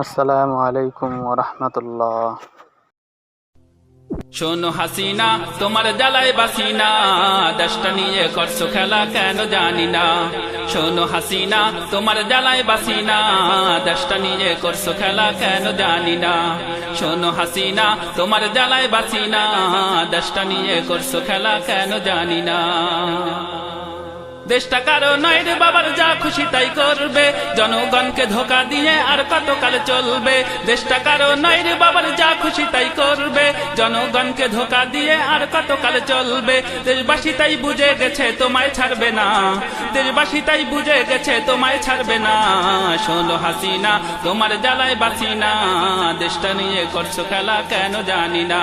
আসসালামু আলাইকুম ওয়া রাহমাতুল্লাহ। শোনো হাসিনা, তোমার জ্বালায় বাসিনা, দেশটা নিয়ে করছো খেলা কেন জানি না। শোনো হাসিনা, তোমার জ্বালায় বাসিনা, দেশটা নিয়ে করছো খেলা কেন জানি না। শোনো হাসিনা, তোমার জ্বালায় বাসিনা, দেশটা নিয়ে করছো খেলা কেন জানি না। দেশটা কারো নয় রে বাবার, যা খুশি তাই করবে, জনগণকে ধোকা দিয়ে আর কতকাল চলবে। দেশটা কারো নয় রে বাবার, যা খুশি তাই করবে, জনগণকে ধোকা দিয়ে আর কতকাল চলবে। দেশবাসী তাই বুঝে গেছে তোমায় ছাড়বে না, দেশবাসী তাই বুঝে গেছে তোমায় ছাড়বে না। শোনো হাসিনা, তোমার জ্বালায় বাসিনা, দেশটা নিয়ে করছো খেলা কেন জানি না।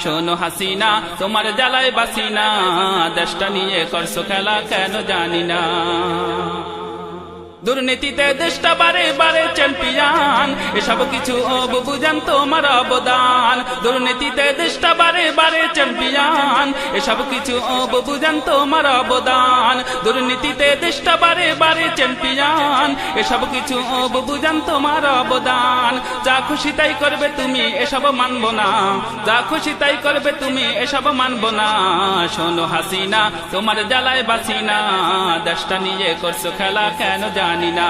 শোনো হাসিনা, তোমার জ্বালায় বাসিনা, দেশটা নিয়ে করছো খেলা কেন জানি না। দুর্নীতিতে দেশটা বারে বারে চ্যাম্পিয়ন, এসব কিছু বুঝান তোমার অবদান। দুর্নীতিতে দেশটা বারে বারে চ্যাম্পিয়ন, এসব কিছু বুঝান তোমার অবদান। দুর্নীতিতে দেশটা বারে বারে চ্যাম্পিয়ন, এসব কিছু বুঝান তোমার অবদান। যা খুশি তাই করবে তুমি, এসব মানব না, যা খুশি তাই করবে তুমি, এসব মানব না। শোনো হাসিনা, তোমার জ্বালায় বাসিনা, দেশটা নিয়ে করছো খেলা কেন জানি না।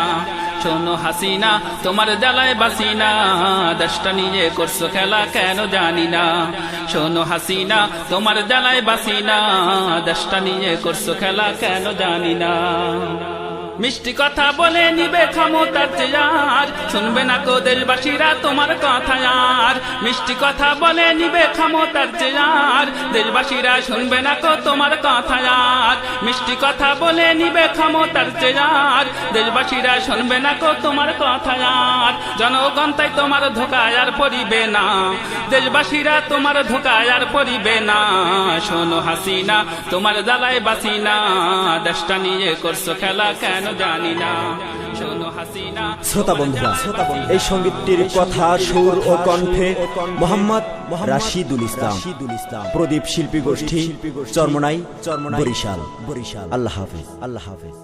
শোনো হাসিনা, তোমার জ্বালায় বাসিনা, দেশটা নিয়ে করছো খেলা কেন জানি না। শোনো হাসিনা, তোমার জ্বালায় বাসিনা, দেশটা নিয়ে করছো খেলা কেন জানি না। মিষ্টি কথা বলে নিবে ক্ষমতার চেয়ার, শুনবে না কো দেশবাসীরা তোমার কথা আর। মিষ্টি কথা বলে নিবে ক্ষমতার চেয়ার, দেশবাসীরা শুনবে না কো তোমার কথা আর। মিষ্টি কথা বলে নিবে ক্ষমতার চেয়ার, দেশবাসীরা শুনবে না কো তোমার কথা আর। জনগণ তাই তোমার ধোকায় আর পড়িবে না, দেশবাসীরা তোমার ধোকায় আর পড়িবে না। শোনো হাসিনা, তোমার জ্বালায় বাসিনা, দেশটা নিয়ে করছো খেলা কেন জানি না। শোনো হাসিনা। শ্রোতা বন্ধুরা, এই সঙ্গীতটির কথা, সুর ও কণ্ঠে মোহাম্মদ রাশিদুল ইসলাম, প্রদীপ শিল্পী গোষ্ঠী, চরমনাই, বরিশাল। আল্লাহ হাফেজ।